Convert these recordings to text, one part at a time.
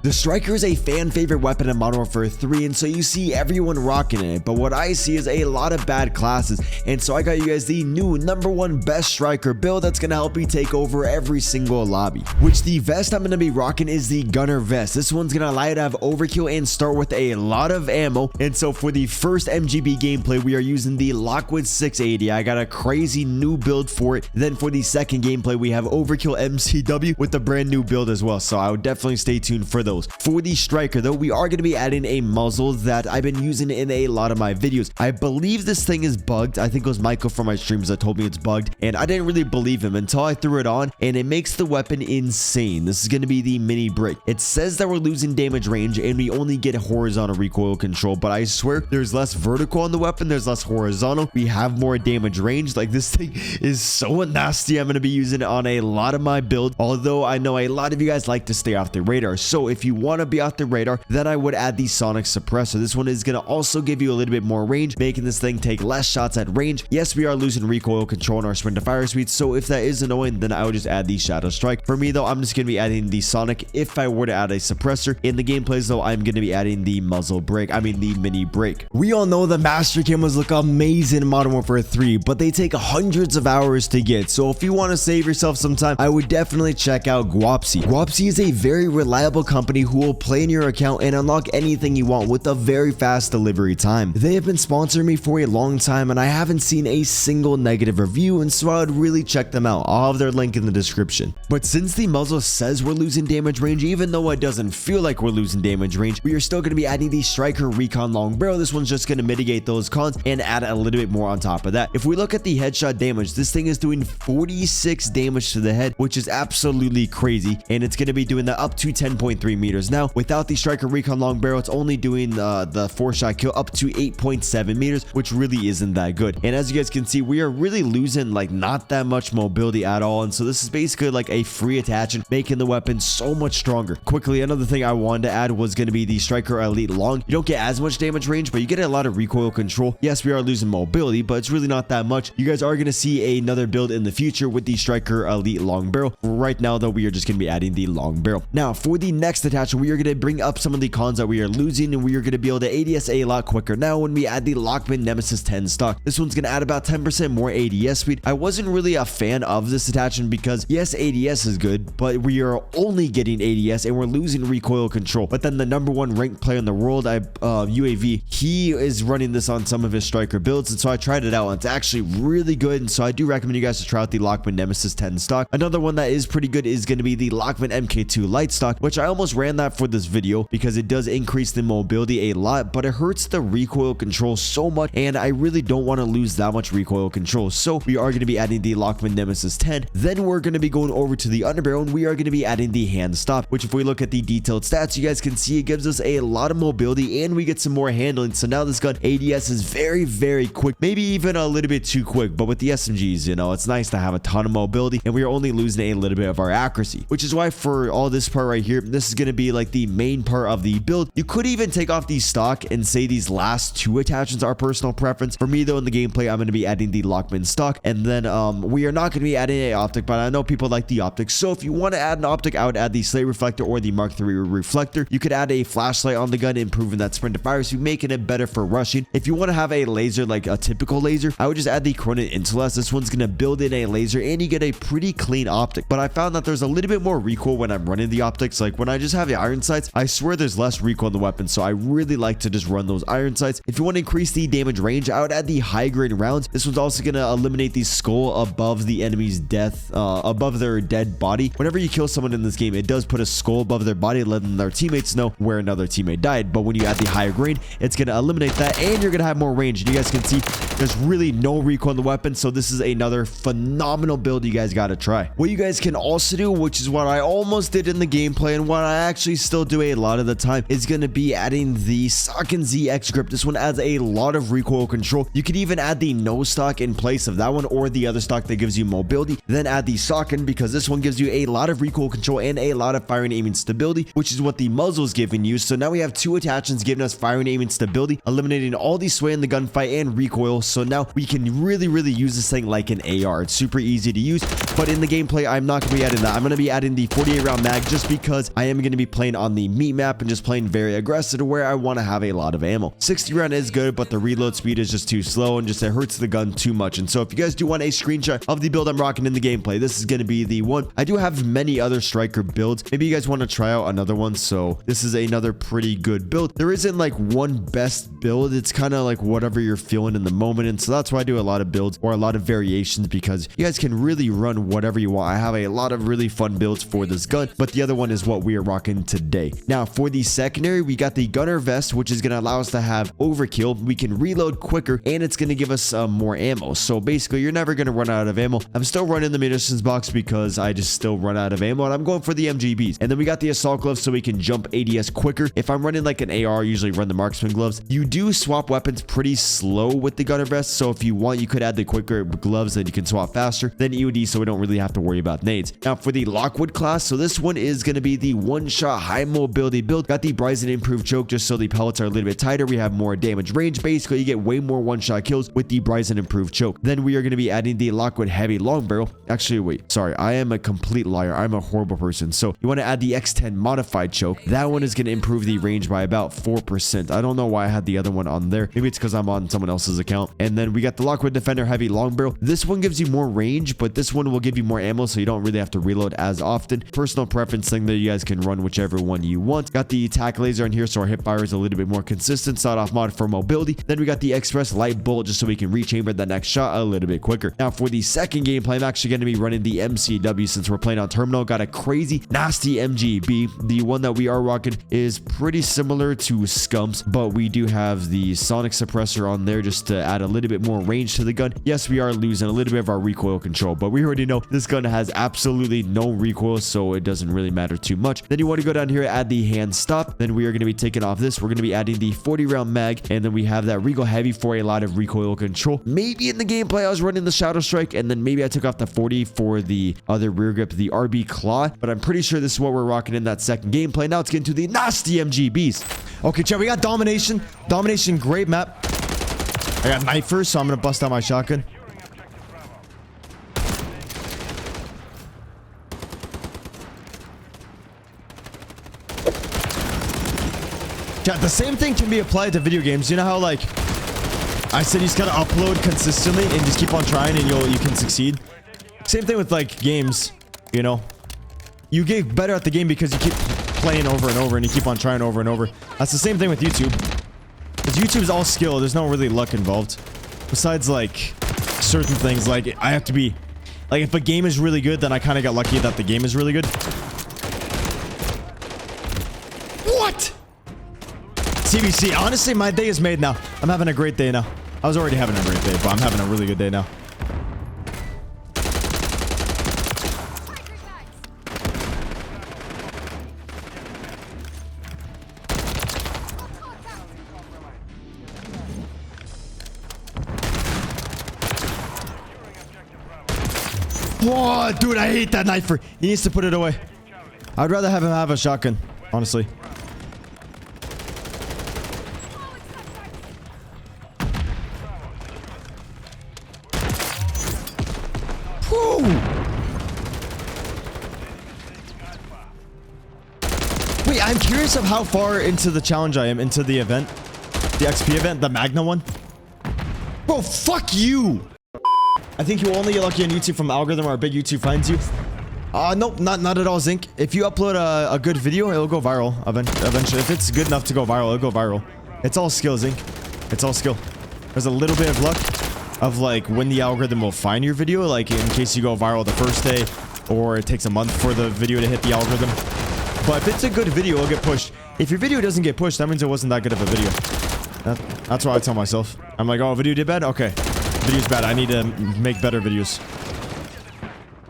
The striker is a fan favorite weapon in Modern Warfare 3, and so you see everyone rocking it, but what I see is a lot of bad classes, and so I got you guys the new #1 best striker build that's gonna help you take over every single lobby. Which the vest I'm gonna be rocking is the Gunner vest. This one's gonna allow you to have overkill and start with a lot of ammo, and so for the first MGB gameplay we are using the Lockwood 680. I got a crazy new build for it. Then for the second gameplay we have overkill MCW with the brand new build as well, so I would definitely stay tuned for those. For the striker though, we are going to be adding a muzzle that I've been using in a lot of my videos. I believe this thing is bugged. I think it was Michael from my streams that told me it's bugged, and I didn't really believe him until I threw it on, and it makes the weapon insane. This is going to be the mini break. It says that we're losing damage range and we only get horizontal recoil control, but I swear there's less vertical on the weapon, there's less horizontal, we have more damage range. Like, this thing is so nasty. I'm going to be using it on a lot of my build, although I know a lot of you guys like to stay off the radar. So if you want to be off the radar, then I would add the sonic suppressor. This one is going to also give you a little bit more range, making this thing take less shots at range. Yes, we are losing recoil control in our sprint to fire speed, so if that is annoying, then I would just add the shadow strike. For me though, I'm just going to be adding the sonic. If I were to add a suppressor in the gameplays though, I'm going to be adding the muzzle break, the mini break. We all know the master camos look amazing in Modern Warfare 3, but they take hundreds of hours to get, so if you want to save yourself some time, I would definitely check out Guapsi. Guapsi is a very reliable company who will play in your account and unlock anything you want with a very fast delivery time. They have been sponsoring me for a long time and I haven't seen a single negative review, and so I would really check them out. I'll have their link in the description. But since the muzzle says we're losing damage range, even though it doesn't feel like we're losing damage range, we are still going to be adding the striker recon long barrel. This one's just going to mitigate those cons and add a little bit more on top of that. If we look at the headshot damage, this thing is doing 46 damage to the head, which is absolutely crazy, and it's going to be doing that up to 10.3 meters. Now without the striker recon long barrel, it's only doing the 4-shot kill up to 8.7 meters, which really isn't that good. And as you guys can see, we are really losing like not that much mobility at all, and so this is basically like a free attachment, making the weapon so much stronger. Quickly, another thing I wanted to add was going to be the striker elite long. You don't get as much damage range, but you get a lot of recoil control. Yes, we are losing mobility, but it's really not that much. You guys are going to see another build in the future with the striker elite long barrel. Right now though, we are just going to be adding the long barrel. Now for the next attachment, we are going to bring up some of the cons that we are losing, and we are going to be able to ADS a lot quicker now when we add the Lockman Nemesis 10 stock. This one's going to add about 10% more ADS speed. I wasn't really a fan of this attachment because yes, ADS is good, but we are only getting ADS and we're losing recoil control. But then the #1 ranked player in the world, UAV, he is running this on some of his striker builds, and so I tried it out and it's actually really good, and so I do recommend you guys to try out the Lockman Nemesis 10 stock. Another one that is pretty good is going to be the Lockman MK2 light stock, which I almost ran that for this video because it does increase the mobility a lot, but it hurts the recoil control so much, and I really don't want to lose that much recoil control, so we are going to be adding the Lockman Nemesis 10. Then we're going to be going over to the underbarrel, and we are going to be adding the hand stop, which if we look at the detailed stats, you guys can see it gives us a lot of mobility and we get some more handling. So now this gun ADS is very quick, maybe even a little bit too quick, but with the SMGs, you know, it's nice to have a ton of mobility, and we are only losing a little bit of our accuracy, which is why for all this part right here, this is going to be like the main part of the build. You could even take off the stock and say these last two attachments are personal preference. For me though, in the gameplay, I'm going to be adding the Lockman stock, and then we are not going to be adding an optic, but I know people like the optic, so if you want to add an optic, I would add the slate reflector or the Mark III reflector. You could add a flashlight on the gun, improving that sprint to fire speed, making it better for rushing. If you want to have a laser like a typical laser, I would just add the Cronin Intellect. This one's going to build in a laser and you get a pretty clean optic, but I found that there's a little bit more recoil when I'm running the optics. Like when I just have the iron sights, I swear there's less recoil on the weapon, so I really like to just run those iron sights. If you want to increase the damage range, I would add the high grade rounds. This one's also going to eliminate the skull above the enemy's death, above their dead body. Whenever you kill someone in this game, it does put a skull above their body, letting their teammates know where another teammate died. But when you add the higher grade, it's going to eliminate that, and you're going to have more range. And you guys can see there's really no recoil on the weapon, so this is another phenomenal build you guys got to try. What you guys can also do, which is what I almost did in the gameplay and what I actually still do a lot of the time, is going to be adding the Socken ZX grip. This one adds a lot of recoil control. You could even add the no stock in place of that one, or the other stock that gives you mobility, then add the Socken, because this one gives you a lot of recoil control and a lot of firing aiming stability, which is what the muzzle is giving you. So now we have two attachments giving us firing aiming stability, eliminating all the sway in the gunfight and recoil. So now we can really use this thing like an AR. It's super easy to use, but in the gameplay, I'm not going to be adding that. I'm going to be adding the 48 round mag just because I am going to to be playing on the meat map and just playing very aggressive to where I want to have a lot of ammo. 60 round is good, but the reload speed is just too slow and just it hurts the gun too much. And so if you guys do want a screenshot of the build I'm rocking in the gameplay, this is going to be the one. I do have many other striker builds. Maybe you guys want to try out another one. So this is another pretty good build. There isn't like one best build. It's kind of like whatever you're feeling in the moment. And so that's why I do a lot of builds or a lot of variations, because you guys can really run whatever you want. I have a lot of really fun builds for this gun, but the other one is what we are rocking today. Now for the secondary, we got the gunner vest, which is going to allow us to have overkill. We can reload quicker and it's going to give us more ammo. So basically you're never going to run out of ammo. I'm still running the munitions box because I just still run out of ammo, and I'm going for the MGBs. And then we got the assault gloves so we can jump ADS quicker. If I'm running like an AR, I usually run the marksman gloves. You do swap weapons pretty slow with the gunner vest, so if you want, you could add the quicker gloves that you can swap faster than EOD, so we don't really have to worry about nades. Now for the Lockwood class, so this one is going to be the one-shot high mobility build. Got the Bryson improved choke just so the pellets are a little bit tighter. We have more damage range. Basically you get way more one-shot kills with the Bryson improved choke. Then we are going to be adding the Lockwood heavy long barrel. Actually, wait, sorry, I am a complete liar. I'm a horrible person. So you want to add the X10 modified choke. That one is going to improve the range by about 4%. I don't know why I had the other one on there. Maybe it's because I'm on someone else's account. And then we got the Lockwood defender heavy long barrel. This one gives you more range, but this one will give you more ammo, so you don't really have to reload as often. Personal preference thing that you guys can run whichever one you want. Got the tack laser in here, so our hip fire is a little bit more consistent. Sawed off mod for mobility. Then we got the express light bolt just so we can rechamber that next shot a little bit quicker. Now for the second gameplay, I'm actually going to be running the MCW since we're playing on terminal. Got a crazy nasty MGB. The one that we are rocking is pretty similar to Scump's, but we do have the sonic suppressor on there just to add a little bit more range to the gun. Yes, we are losing a little bit of our recoil control, but we already know this gun has absolutely no recoil, so it doesn't really matter too much. Then you want to go down here, add the hand stop. Then we are going to be taking off this. We're going to be adding the 40 round mag, and then we have that Regal heavy for a lot of recoil control. Maybe in the gameplay I was running the Shadow Strike, and then maybe I took off the 40 for the other rear grip, the RB Claw, but I'm pretty sure this is what we're rocking in that second gameplay. Now it's getting to the nasty MGBs. Okay, chat, we got Domination. Domination, great map. I got knife first, so I'm going to bust out my shotgun. Chat, the same thing can be applied to video games. You know how, like, I said you just gotta upload consistently and just keep on trying and you can succeed? Same thing with, like, games, you know? You get better at the game because you keep playing over and over and you keep on trying over and over. That's the same thing with YouTube. Because YouTube is all skill. There's no really luck involved. Besides, like, certain things. Like, I have to be... Like, if a game is really good, then I kind of got lucky that the game is really good. What? CBC, honestly, my day is made now. I'm having a great day now. I was already having a great day, but I'm having a really good day now. Whoa, dude, I hate that knifer. He needs to put it away. I'd rather have him have a shotgun, honestly. Whew. Wait, I'm curious of how far into the challenge I am, into the event. The XP event, the Magna one. Bro, fuck you! I think you will only get lucky on YouTube from the algorithm or a big YouTube finds you. Nope, not at all, Zinc. If you upload a good video, it'll go viral eventually. If it's good enough to go viral, it'll go viral. It's all skill, Zinc. It's all skill. There's a little bit of luck of, like, when the algorithm will find your video, like, in case you go viral the first day, or it takes a month for the video to hit the algorithm. But if it's a good video, it'll get pushed. If your video doesn't get pushed, that means it wasn't that good of a video. That's what I tell myself. I'm like, oh, video did bad? Okay. Video's bad. I need to make better videos.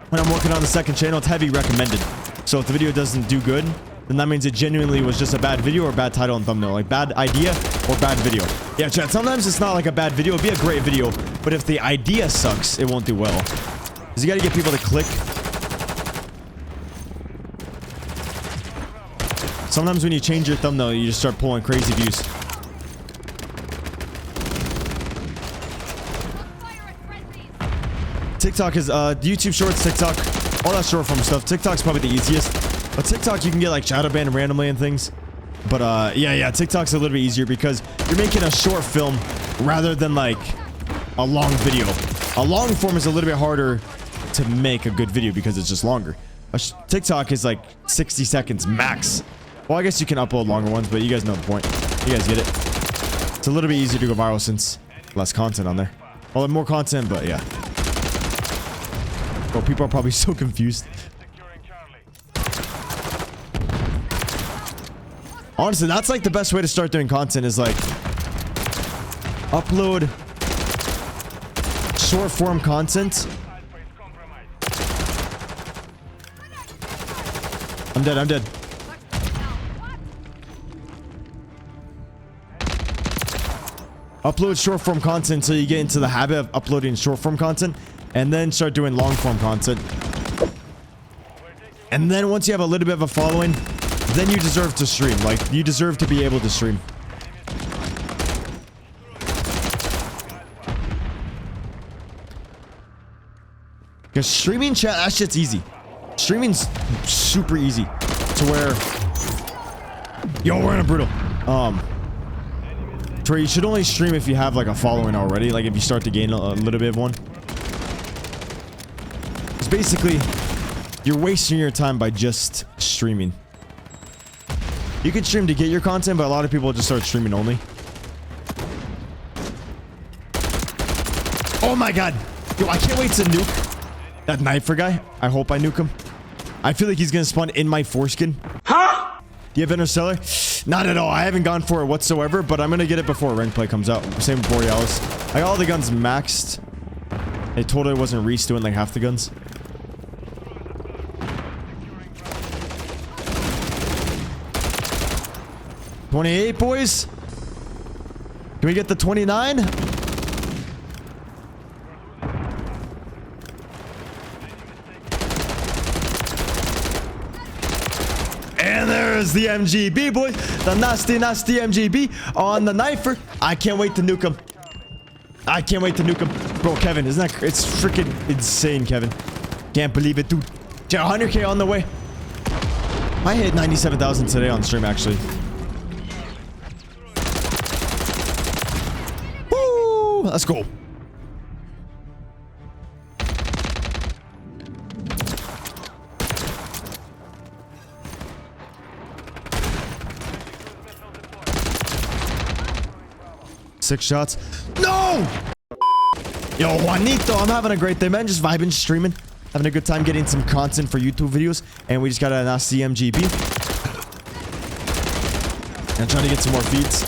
When I'm working on the second channel, it's heavy recommended. So if the video doesn't do good, then that means it genuinely was just a bad video or bad title and thumbnail. Like bad idea or bad video. Yeah, chat, sometimes it's not like a bad video. It'll be a great video. But if the idea sucks, it won't do well. Because you gotta get people to click. Sometimes when you change your thumbnail, you just start pulling crazy views. TikTok is, YouTube Shorts, TikTok, all that short form stuff. TikTok's probably the easiest. But TikTok, you can get like shadow banned randomly and things. But yeah, TikTok's a little bit easier because you're making a short film rather than like a long video. A long form is a little bit harder to make a good video because it's just longer. TikTok is like 60 seconds max. Well, I guess you can upload longer ones, but you guys know the point. You guys get it. It's a little bit easier to go viral since less content on there. Well, more content, but yeah. Well, people are probably so confused. Honestly, that's like the best way to start doing content is like upload short form content. I'm dead. I'm dead. Upload short form content until you get into the habit of uploading short form content and then start doing long form content. And then once you have a little bit of a following, then you deserve to stream. Like, you deserve to be able to stream. Because streaming, chat, that shit's easy. Streaming's super easy. To where... Yo, we're in a brutal. To where you should only stream if you have, like, a following already. Like, if you start to gain a little bit of one. Because basically, you're wasting your time by just streaming. You can stream to get your content, but a lot of people just start streaming only. Oh my god. Yo, I can't wait to nuke that knifer guy. I hope I nuke him. I feel like he's gonna spawn in my foreskin. Huh? Do you have Interstellar? Not at all. I haven't gone for it whatsoever, but I'm gonna get it before rank play comes out. Same with Borealis. I got all the guns maxed. They told it wasn't Reese doing like half the guns. $28, boys. Can we get the 29? And there's the MGB, boys. The nasty MGB on the knifer. I can't wait to nuke him. I can't wait to nuke him. Bro, Kevin, isn't that... It's freaking insane, Kevin. Can't believe it, dude. 100K on the way. I hit 97,000 today on stream, actually. Let's go. Six shots. No! Yo, Juanito, I'm having a great day, man. Just vibing, streaming. Having a good time getting some content for YouTube videos. And we just got a nasty MGB. And trying to get some more feeds.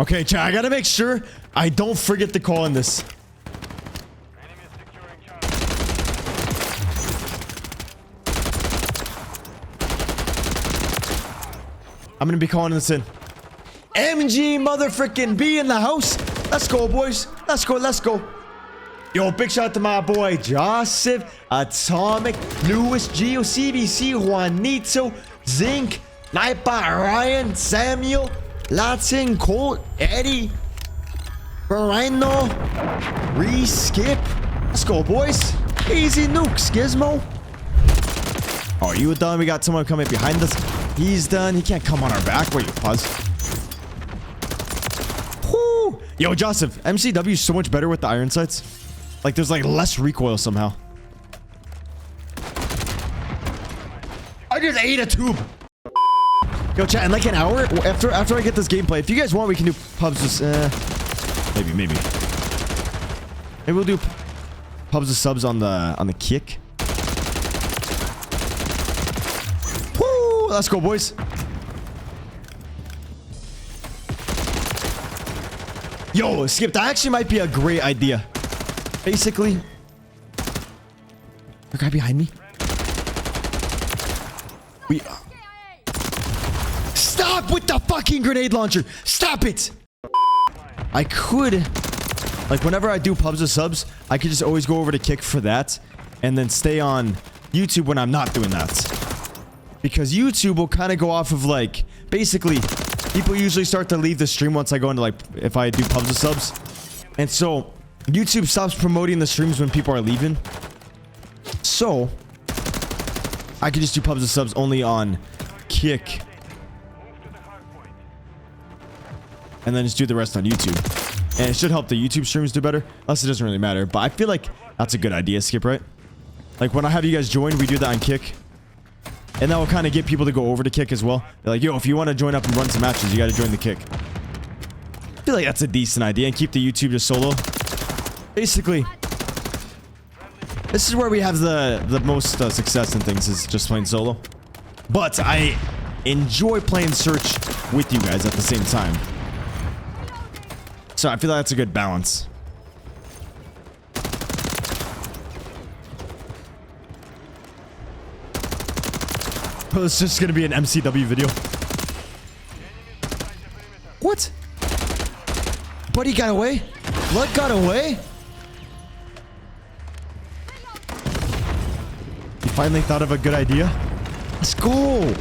Okay, chat, I gotta make sure I don't forget to call in this. I'm gonna be calling this in. MG motherfucking B in the house. Let's go, boys. Let's go, let's go. Yo, big shout out to my boy Joseph, Atomic, Lewis, Geo, CBC, Juanito, Zinc, Sniper, Ryan, Samuel, Latin, Colt, Eddie, Rhino, Skip. Let's go, boys. Easy nukes, Gizmo. Oh, are you done? We got someone coming behind us. He's done. He can't come on our back. Wait, pause. Whoo. Yo, Joseph, MCW is so much better with the iron sights. Like, there's like less recoil somehow. I just ate a tube. Yo, chat, in like an hour after I get this gameplay, if you guys want, we can do pubs. Just, maybe we'll do pubs of subs on the kick. Woo! Let's go, boys. Yo, Skip, that actually might be a great idea. Basically, the guy behind me. Stop with the fucking grenade launcher. Stop it. I could, like, whenever I do pubs of subs, I could just always go over to kick for that and then stay on YouTube when I'm not doing that. Because YouTube will kind of go off of, like, basically, people usually start to leave the stream once I go into, like, if I do pubs of subs. And so YouTube stops promoting the streams when people are leaving. So I could just do pubs and subs only on Kick. And then just do the rest on YouTube. And it should help the YouTube streams do better. Unless it doesn't really matter. But I feel like that's a good idea, Skip, right? Like when I have you guys join, we do that on Kick. And that will kind of get people to go over to Kick as well. They're like, yo, if you want to join up and run some matches, you got to join the Kick. I feel like that's a decent idea. And keep the YouTube just solo. Basically, this is where we have the most success in things, is just playing solo. But I enjoy playing Search with you guys at the same time. So I feel like that's a good balance. Oh, it's just gonna be an MCW video. What? Buddy got away? Blood got away? You finally thought of a good idea? Let's go!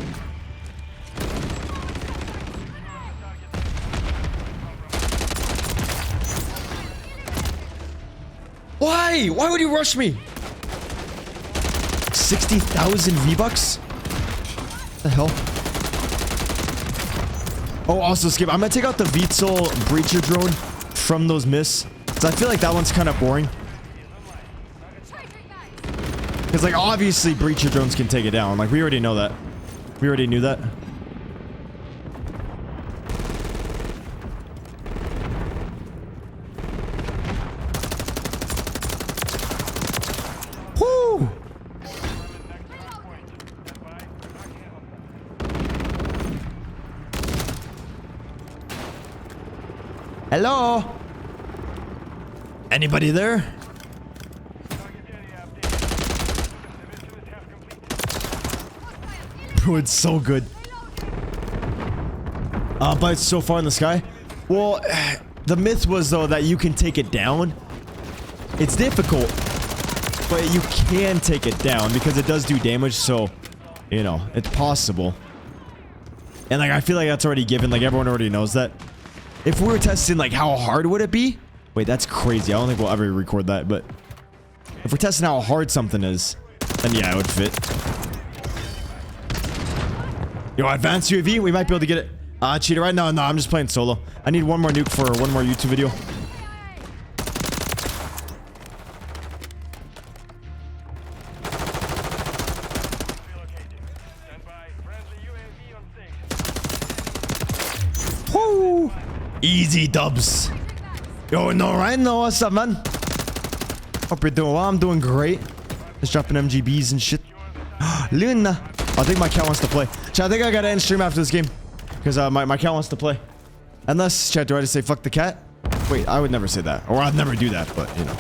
Why? Why would you rush me? 60,000 V-Bucks? The hell? Oh, also, Skip, I'm gonna take out the VTOL breacher drone from those myths. Because I feel like that one's kind of boring. Because, like, obviously breacher drones can take it down. Like, we already know that. We already knew that. Woo! Hello? Anybody there? Bro, it's so good. But it's so far in the sky. Well, the myth was, though, that you can take it down. It's difficult, but you can take it down because it does do damage, so, you know, it's possible. And, like, I feel like that's already given. Like, everyone already knows that. If we were testing, like, how hard would it be? Wait, that's crazy. I don't think we'll ever record that, but if we're testing how hard something is, then yeah, it would fit. Yo, advanced UAV, we might be able to get it. Cheater, right now, no, I'm just playing solo. I need one more nuke for one more YouTube video. Woo! Easy dubs. Yo, no, right? No, what's up, man? Hope you're doing well. I'm doing great. Just dropping MGBs and shit. Luna. I think my cat wants to play. Chat, I think I gotta end stream after this game. Because my cat wants to play. Unless, chat, do I just say fuck the cat? Wait, I would never say that. Or I'd never do that, but, you know.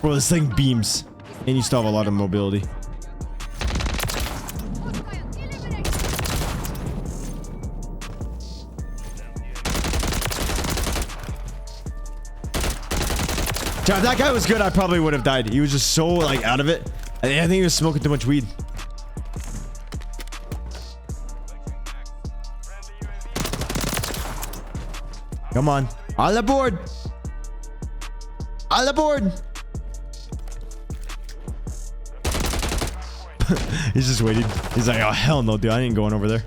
Bro, this thing beams. And you still have a lot of mobility. Chat, if that guy was good, I probably would have died. He was just so, like, out of it. I think he was smoking too much weed. Come on. All aboard. All aboard. He's just waiting. He's like, oh, hell no, dude. I ain't going over there.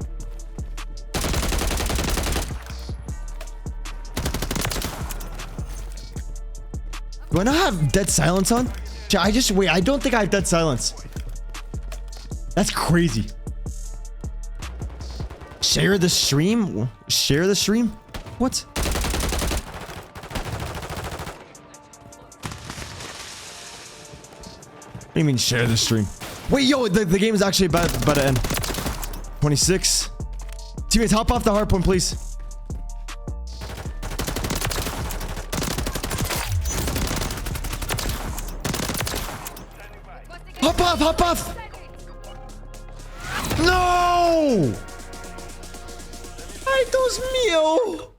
Do I not have dead silence on? Wait, I don't think I have dead silence. That's crazy. Share the stream? Share the stream? What? What do you mean share the stream? Wait, yo, the game is actually about to end. 26. Teammates, hop off the hard point, please. Hop off, hop off. No! Ay, Dios mío.